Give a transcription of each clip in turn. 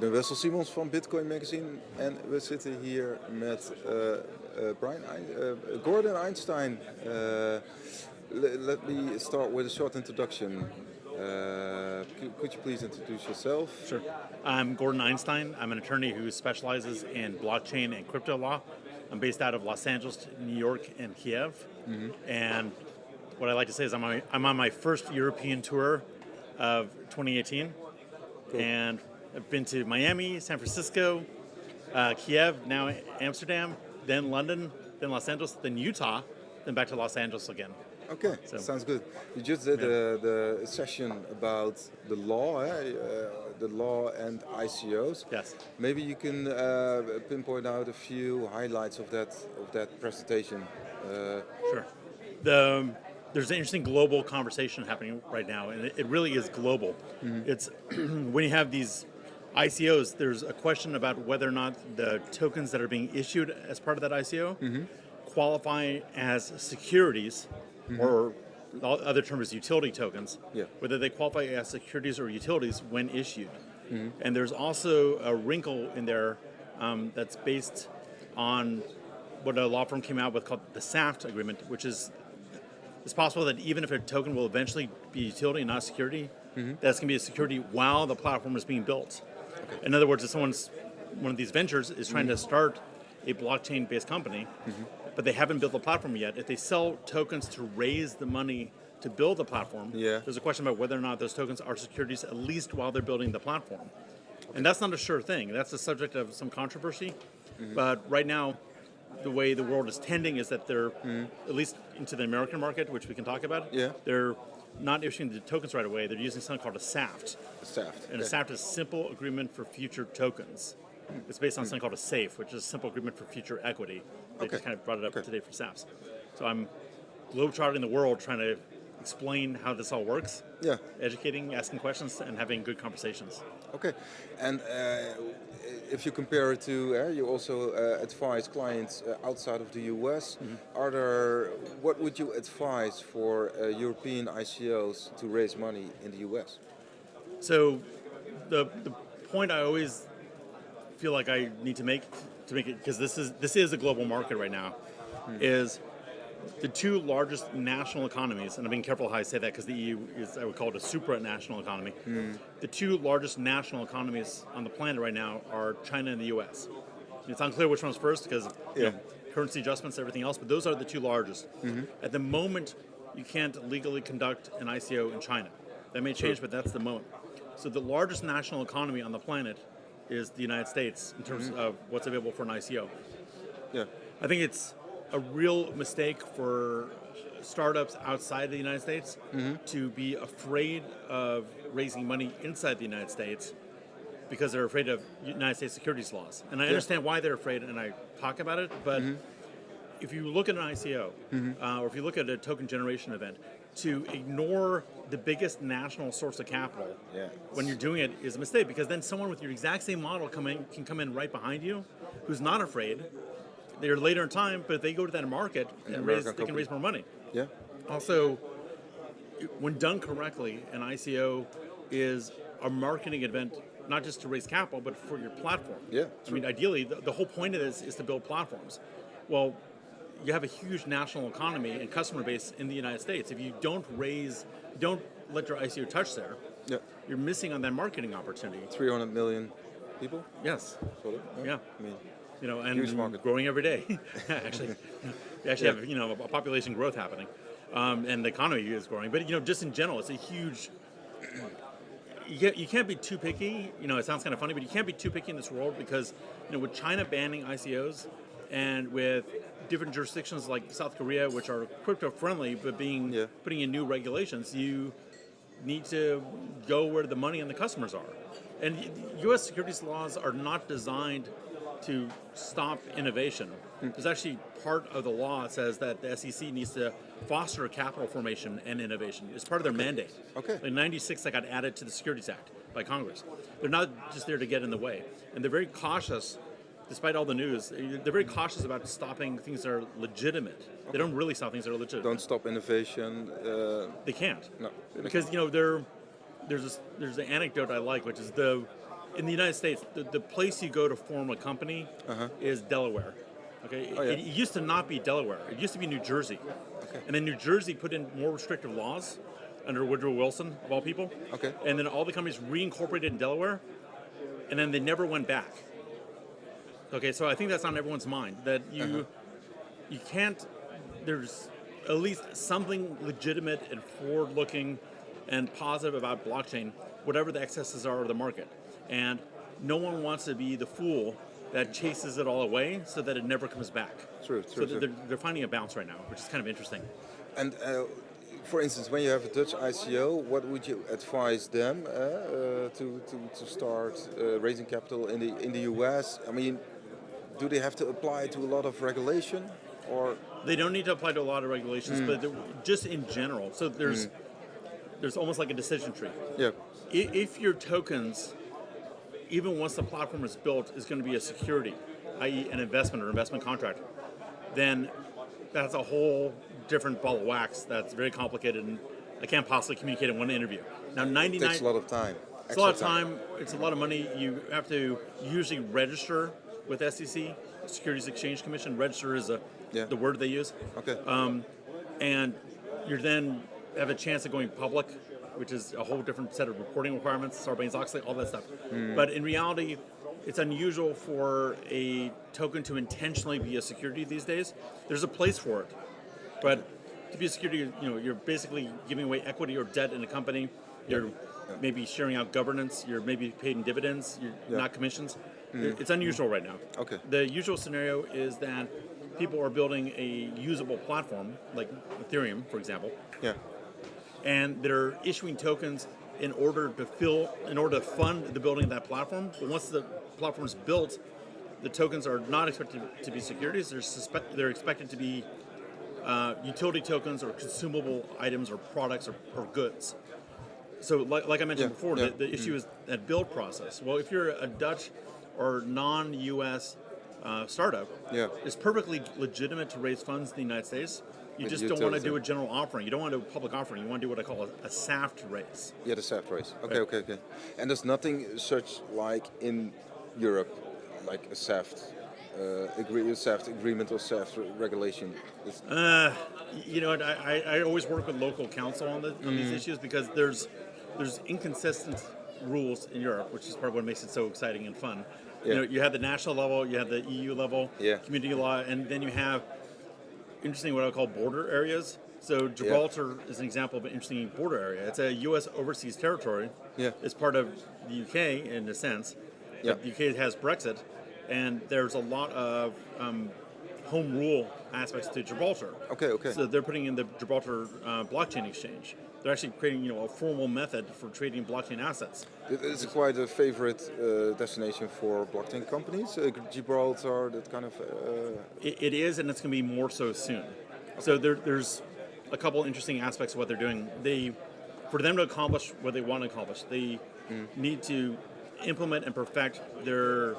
ben Wessel Simons van Bitcoin Magazine en we zitten hier met Gordon Einstein. Let me start with a short introduction. Could you please introduce yourself? Sure. I'm Gordon Einstein. I'm an attorney who specializes in blockchain and crypto law. I'm based out of Los Angeles, New York, and Kiev. Mm-hmm. And what I like to say is I'm on my first European tour of 2018. Cool. And I've been to Miami, San Francisco, Kiev, now Amsterdam, then London, then Los Angeles, then Utah, then back to Los Angeles again. Okay, so, sounds good. You just did the session about the law, the law and ICOs. Yes. Maybe you can pinpoint out a few highlights of that presentation. Sure. There's an interesting global conversation happening right now, and it really is global. Mm-hmm. It's when you have these ICOs, there's a question about whether or not the tokens that are being issued as part of that ICO qualify as securities. Mm-hmm. Or other term is utility tokens, whether they qualify as securities or utilities when issued. Mm-hmm. And there's also a wrinkle in there that's based on what a law firm came out with called the SAFT agreement, which is it's possible that even if a token will eventually be utility and not security, that's going to be a security while the platform is being built. Okay. In other words, if one of these ventures is trying to start a blockchain-based company, but they haven't built the platform yet. If they sell tokens to raise the money to build the platform, there's a question about whether or not those tokens are securities, at least while they're building the platform. Okay. And that's not a sure thing. That's the subject of some controversy. But right now, the way the world is tending is that they're, at least into the American market, which we can talk about, they're not issuing the tokens right away. They're using something called a SAFT. A SAFT. And a SAFT is Simple Agreement for Future Tokens. It's based on something called a SAFE, which is a simple agreement for future equity. They just kind of brought it up today for SAFs. So I'm globetrotting the world trying to explain how this all works, educating, asking questions, and having good conversations. Okay. And if you compare it to, you also advise clients outside of the US. What would you advise for European ICOs to raise money in the US? So the point I always feel like I need to make it, because this is a global market right now, is the two largest national economies, and I'm being careful how I say that because the EU is, I would call it a supranational economy. The two largest national economies on the planet right now are China and the US. It's unclear which one's first because currency adjustments, everything else, but those are the two largest. At the moment, you can't legally conduct an ICO in China. That may change, but that's the moment. So the largest national economy on the planet is the United States in terms of what's available for an ICO. Yeah, I think it's a real mistake for startups outside the United States to be afraid of raising money inside the United States because they're afraid of United States securities laws. And I understand why they're afraid, and I talk about it, but if you look at an ICO, or if you look at a token generation event, to ignore the biggest national source of capital when you're doing it is a mistake, because then someone with your exact same model can come in right behind you who's not afraid. They're later in time, but if they go to that market, they can raise more money. Yeah. Also, when done correctly, an ICO is a marketing event, not just to raise capital, but for your platform. Yeah. I mean, ideally, the whole point of this is to build platforms. Well, you have a huge national economy and customer base in the United States. If you don't let your ICO touch there, you're missing on that marketing opportunity. 300 million people? Yes. Yeah. I mean, and growing every day. Actually, we actually have a population growth happening, and the economy is growing. But just in general, it's a huge. You can't be too picky. It sounds kind of funny, but you can't be too picky in this world because with China banning ICOs, and with different jurisdictions like South Korea, which are crypto friendly, but putting in new regulations, you need to go where the money and the customers are. And U.S. securities laws are not designed to stop innovation. There's actually part of the law that says that the SEC needs to foster capital formation and innovation. It's part of their mandate. Okay. In '96, that got added to the Securities Act by Congress. They're not just there to get in the way. And they're very cautious, despite all the news, they're very cautious about stopping things that are legitimate. Okay. They don't really stop things that are legitimate. Don't stop innovation. They can't. No. Because, there's an anecdote I like, which is in the United States, the place you go to form a company is Delaware. Okay, Oh, yeah. it used to not be Delaware. It used to be New Jersey, and then New Jersey put in more restrictive laws under Woodrow Wilson, of all people. Okay. And then all the companies reincorporated in Delaware, and then they never went back. Okay, so I think that's on everyone's mind that you can't. There's at least something legitimate and forward-looking and positive about blockchain, whatever the excesses are of the market, and no one wants to be the fool that chases it all away so that it never comes back. True. So they're finding a bounce right now, which is kind of interesting. And for instance, when you have a Dutch ICO, what would you advise them to start raising capital in the US? I mean, do they have to apply to a lot of regulation, or They don't need to apply to a lot of regulations, but just in general. So there's almost like a decision tree. yeah? If your tokens, even once the platform is built, is going to be a security, i.e. an investment or investment contract, then that's a whole different ball of wax that's very complicated and I can't possibly communicate in one interview. Now, 99... It takes a lot of time. It's a lot of time. It's a lot of money. You have to usually register with SEC, Securities Exchange Commission. Register is the word they use. Okay. And you then have a chance of going public, which is a whole different set of reporting requirements, Sarbanes-Oxley, all that stuff. But in reality, it's unusual for a token to intentionally be a security these days. There's a place for it, but to be a security, you're basically giving away equity or debt in a company. You're maybe sharing out governance. You're maybe paid in dividends. You're not commissions. It's unusual right now. Okay. The usual scenario is that people are building a usable platform, like Ethereum, for example. Yeah. And they're issuing tokens in order to fund the building of that platform. But once the platform is built, the tokens are not expected to be securities. They're expected to be utility tokens or consumable items or products or goods. So like I mentioned before, the issue is that build process. Well, if you're a Dutch or non-US startup, it's perfectly legitimate to raise funds in the United States. You just don't want to do a general offering. You don't want to do a public offering. You want to do what I call a SAFT raise. Yeah, the SAFT raise. Okay, Right. okay. And there's nothing such like in Europe, like a SAFT SAFT agreement or SAFT regulation. You know, I always work with local counsel on these issues because there's inconsistent rules in Europe, which is part of what makes it so exciting and fun. Yeah. You have the national level, you have the EU level, Yeah. community law, and then you have interesting what I would call border areas. So Gibraltar is an example of an interesting border area. It's a U.S. overseas territory. Yeah. It's part of the UK in a sense. Yeah. The UK has Brexit, and there's a lot of home rule aspects to Gibraltar. Okay. So they're putting in the Gibraltar blockchain exchange. They're actually creating a formal method for trading blockchain assets. It's quite a favorite destination for blockchain companies. Gibraltar, that kind of. It is, and it's going to be more so soon. So there's a couple interesting aspects of what they're doing. For them to accomplish what they want to accomplish, they need to implement and perfect their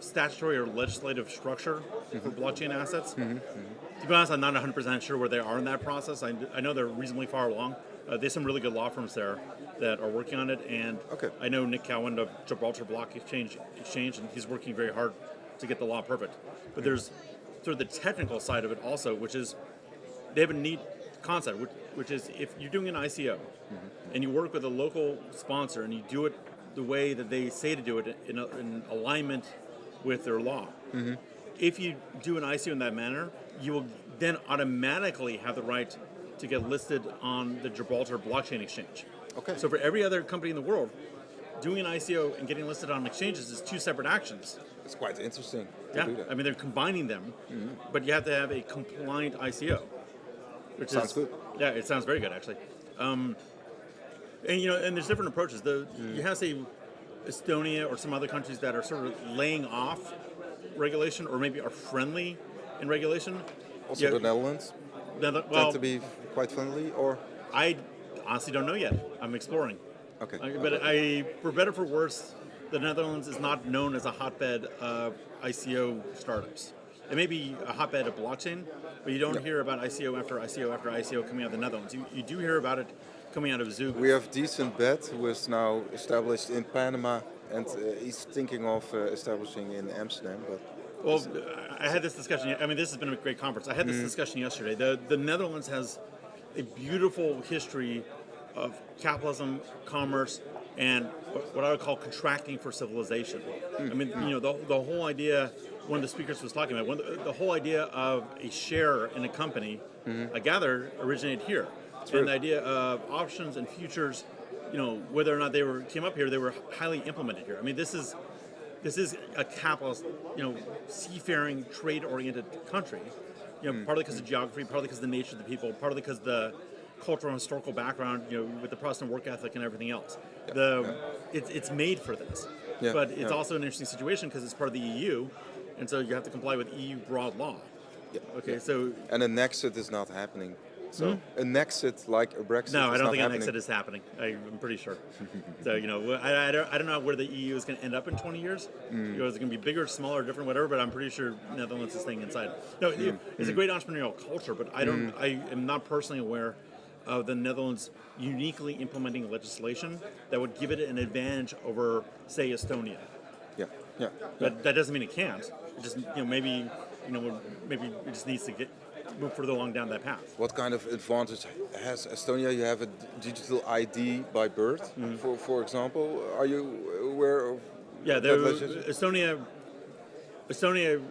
statutory or legislative structure for blockchain assets. To be honest, I'm not 100% sure where they are in that process. I know they're reasonably far along. There's some really good law firms there that are working on it, and I know Nick Cowan of Gibraltar Block Exchange, and he's working very hard to get the law perfect. But there's sort of the technical side of it also, which is they have a neat concept, which is if you're doing an ICO and you work with a local sponsor and you do it the way that they say to do it in alignment with their law. If you do an ICO in that manner, you will then automatically have the right to get listed on the Gibraltar blockchain exchange. Okay. So for every other company in the world, doing an ICO and getting listed on exchanges is two separate actions. It's quite interesting to do that. I mean, they're combining them, but you have to have a compliant ICO. Which Sounds good. Yeah, it sounds very good, actually. And there's different approaches. You have, say, Estonia or some other countries that are sort of laying off regulation or maybe are friendly in regulation. Also, the Netherlands tend to be quite friendly, or I honestly don't know yet. I'm exploring. Okay. But for better or for worse, the Netherlands is not known as a hotbed of ICO startups. It may be a hotbed of blockchain, but you don't hear about ICO after ICO after ICO coming out of the Netherlands. You do hear about it coming out of Zug. We have decent bet who is now established in Panama and he's thinking of establishing in Amsterdam. But Well, I had this discussion. I mean, this has been a great conference. I had this discussion yesterday. The Netherlands has a beautiful history of capitalism, commerce, and what I would call contracting for civilization. I mean, the whole idea. One of the speakers was talking about the whole idea of a share in a company. I gather originated here, and the idea of options and futures. Whether or not they came up here, they were highly implemented here. I mean, this is a capitalist, seafaring, trade-oriented country. Partly because of geography, partly because of the nature of the people, partly because of the cultural and historical background, with the Protestant work ethic and everything else. It's made for this, but it's also an interesting situation because it's part of the EU, and so you have to comply with EU broad law. Okay, so and an exit is not happening. So an exit like a Brexit. No, I don't think happening. an exit is happening. I'm pretty sure. So I don't know where the EU is going to end up in 20 years. Is it going to be bigger, smaller, different, whatever? But I'm pretty sure Netherlands is staying inside. No, it's a great entrepreneurial culture, but I am not personally aware of the Netherlands uniquely implementing legislation that would give it an advantage over, say, Estonia. Yeah. But that doesn't mean it can't. It just maybe it just needs to move further along down that path. What kind of advantage has Estonia? You have a digital ID by birth, for example. Are you aware of? Yeah, Estonia.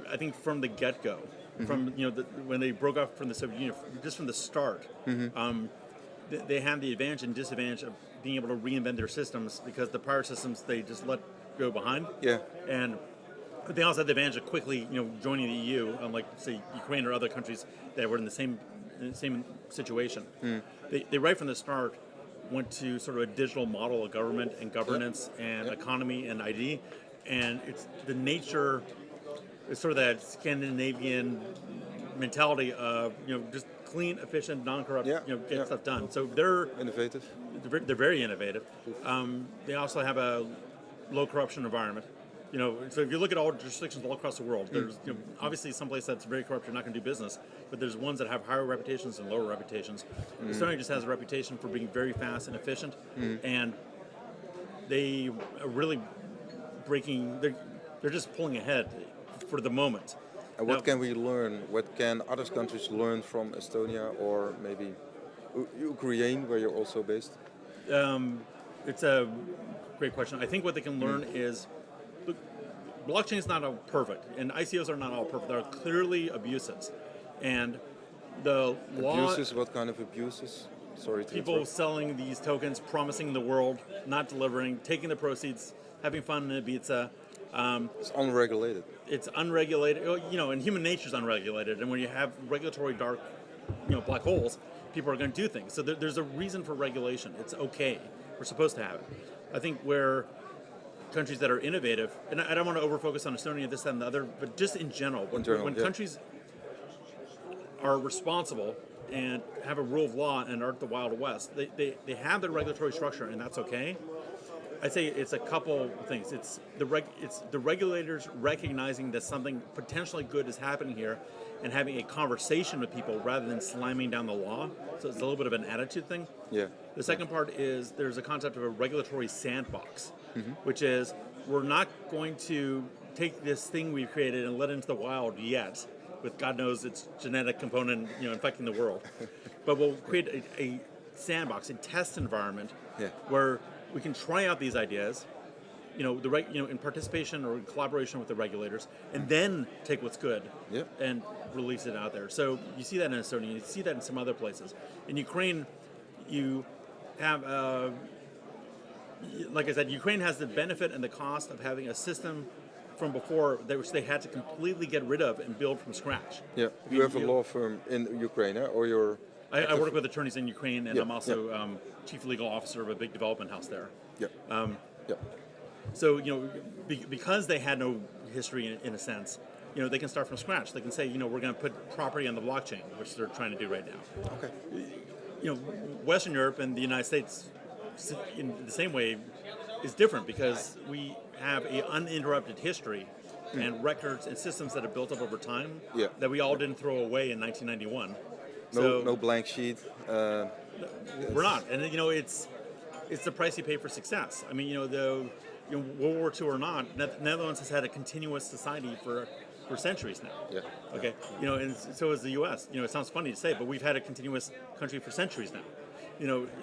I think from the get-go, from when they broke off from the Soviet Union, just from the start, they had the advantage and disadvantage of being able to reinvent their systems because the prior systems they just let go behind. Yeah. But they also had the advantage of quickly, joining the EU, unlike say Ukraine or other countries that were in the same situation. They right from the start went to sort of a digital model of government and governance and economy and ID, and it's the nature. It's sort of that Scandinavian mentality of just clean, efficient, non-corrupt, get stuff done. So they're innovative. They're very innovative. They also have a low corruption environment. So if you look at all jurisdictions all across the world, there's obviously some place that's very corrupt, you're not going to do business, but there's ones that have higher reputations and lower reputations. Estonia just has a reputation for being very fast and efficient, and they are really they're just pulling ahead for the moment. And what can we learn? What can other countries learn from Estonia or maybe Ukraine, where you're also based? It's a great question. I think what they can learn is, look, blockchain is not all perfect, and ICOs are not all perfect. There are clearly abuses, and the law. Abuses? What kind of abuses? Sorry to people interrupt. selling these tokens, promising the world, not delivering, taking the proceeds, having fun in Ibiza. It's unregulated. It's unregulated, and human nature is unregulated. And when you have regulatory dark, black holes, people are going to do things. So there's a reason for regulation. It's okay. We're supposed to have it. I think where countries that are innovative, and I don't want to overfocus on Estonia, this, that, and the other, but just in general, when countries are responsible and have a rule of law and aren't the Wild West, they have their regulatory structure, and that's okay. I'd say it's a couple of things. It's the regulators recognizing that something potentially good is happening here and having a conversation with people rather than slamming down the law. So it's a little bit of an attitude thing. Yeah. The second part is there's a concept of a regulatory sandbox, which is we're not going to take this thing we've created and let it into the wild yet, with God knows its genetic component, infecting the world. But we'll create a sandbox, a test environment where we can try out these ideas, in participation or in collaboration with the regulators, and then take what's good and release it out there. So you see that in Estonia, you see that in some other places. In Ukraine, you have, like I said, Ukraine has the benefit and the cost of having a system from before which they had to completely get rid of and build from scratch. Yeah, you have a law firm in Ukraine, or you're... I work with attorneys in Ukraine, and I'm also chief legal officer of a big development house there. So, because they had no history in a sense, they can start from scratch. They can say, we're going to put property on the blockchain, which they're trying to do right now. Okay. Western Europe and the United States, in the same way, is different because we have an uninterrupted history and records and systems that are built up over time that we all didn't throw away in 1991. No blank sheet. We're not, and it's the price you pay for success. I mean, World War II or not, Netherlands has had a continuous society for centuries now. Yeah. Okay. And so is the U.S. It sounds funny to say, but we've had a continuous country for centuries now.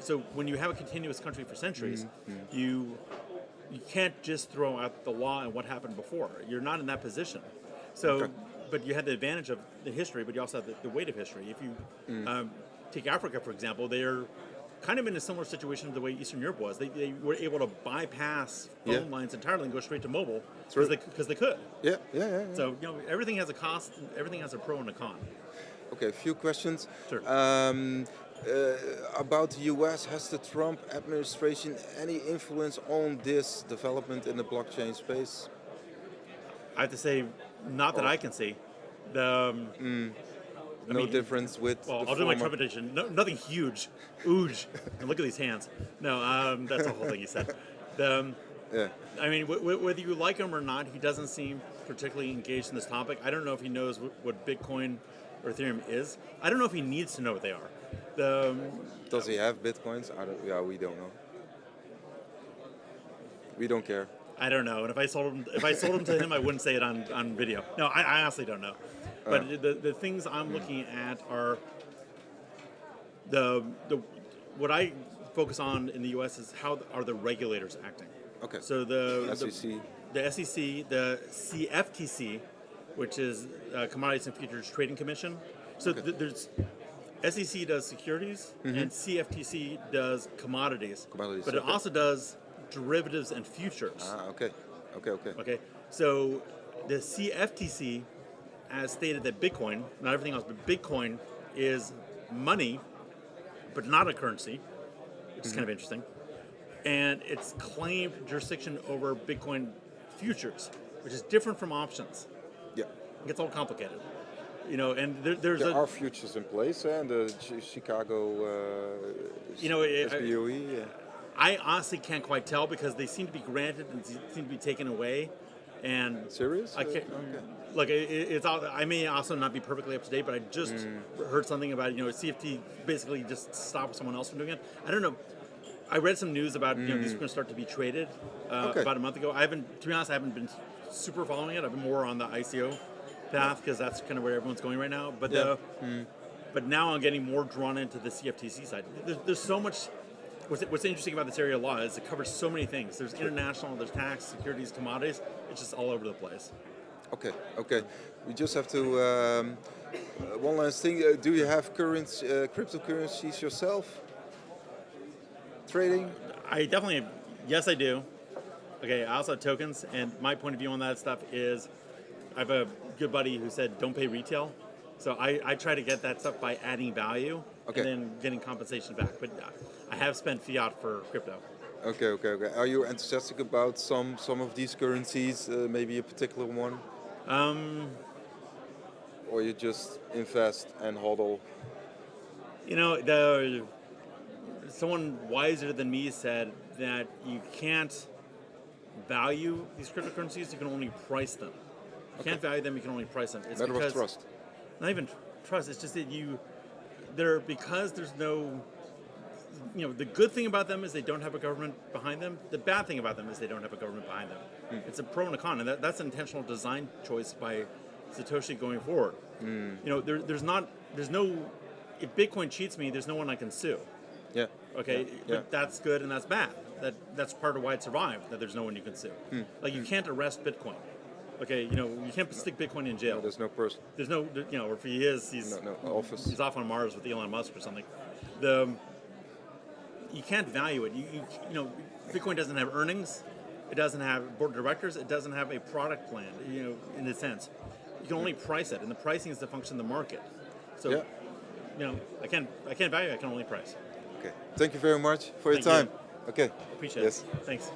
So when you have a continuous country for centuries, you can't just throw out the law and what happened before. You're not in that position. So, but you had the advantage of the history, but you also have the weight of history. If you take Africa, for example, they're kind of in a similar situation to the way Eastern Europe was. They were able to bypass phone lines entirely and go straight to mobile because they could. Yeah. So everything has a cost. Everything has a pro and a con. Okay, a few questions. Sure. About the US, has the Trump administration any influence on this development in the blockchain space? I have to say, not that I can see. I mean, Difference with. Well, the I'll do my former- Trump edition. No, nothing huge. Ooge. And look at these hands. No, that's the whole thing he said. Yeah. I mean, whether you like him or not, he doesn't seem particularly engaged in this topic. I don't know if he knows what Bitcoin or Ethereum is. I don't know if he needs to know what they are. Does he have bitcoins? We don't know. We don't care. I don't know. And if I sold them to him, I wouldn't say it on video. No, I honestly don't know. But the things I'm looking at are what I focus on in the U.S. is how are the regulators acting. Okay. So the SEC. the SEC, the CFTC, which is Commodities and Futures Trading Commission. So there's SEC does securities and CFTC does commodities. But it also does derivatives and futures. Okay. Okay. So the CFTC has stated that Bitcoin, not everything else, but Bitcoin is money, but not a currency, which is kind of interesting. And it's claimed jurisdiction over Bitcoin futures, which is different from options. Yeah. It gets all complicated. And there are futures in place, and the Chicago SBOE. Yeah. I honestly can't quite tell because they seem to be granted and seem to be taken away. And Serious? I can't. Look, it's. I may also not be perfectly up to date, but I just heard something about CFT basically just stopped someone else from doing it. I don't know. I read some news about these are going to start to be traded about a month ago. To be honest, I haven't been super following it. I've been more on the ICO path because that's kind of where everyone's going right now. But but now I'm getting more drawn into the CFTC side. There's so much. What's interesting about this area of law is it covers so many things. There's international, there's tax, securities, commodities. It's just all over the place. Okay. We just have to. One last thing. Do you have cryptocurrencies yourself? Trading? I definitely. Yes, I do. Okay. I also have tokens, and my point of view on that stuff is, I have a good buddy who said don't pay retail. So I try to get that stuff by adding value and then getting compensation back. But I have spent fiat for crypto. Okay. Are you enthusiastic about some of these currencies? Maybe a particular one? Or you just invest and hodl? Someone wiser than me said that you can't value these cryptocurrencies. You can only price them. You can't value them. You can only price them. It's Matter because of trust. Not even trust. It's just that because there's no. The good thing about them is they don't have a government behind them. The bad thing about them is they don't have a government behind them. It's a pro and a con, and that's an intentional design choice by Satoshi going forward. There's no. If Bitcoin cheats me, there's no one I can sue. Yeah. Okay, Yeah. but that's good and that's bad. That's part of why it survived. That there's no one you can sue. Like you can't arrest Bitcoin. Okay, you can't stick Bitcoin in jail. No, there's no person. There's no, or if he is, he's no office. He's off on Mars with Elon Musk or something. You can't value it. Bitcoin doesn't have earnings. It doesn't have board of directors. It doesn't have a product plan. In a sense, you can only price it, and the pricing is the function of the market. So, I can't value. I can only price. Okay. Thank you very much for your time. Okay. Appreciate it. Thanks.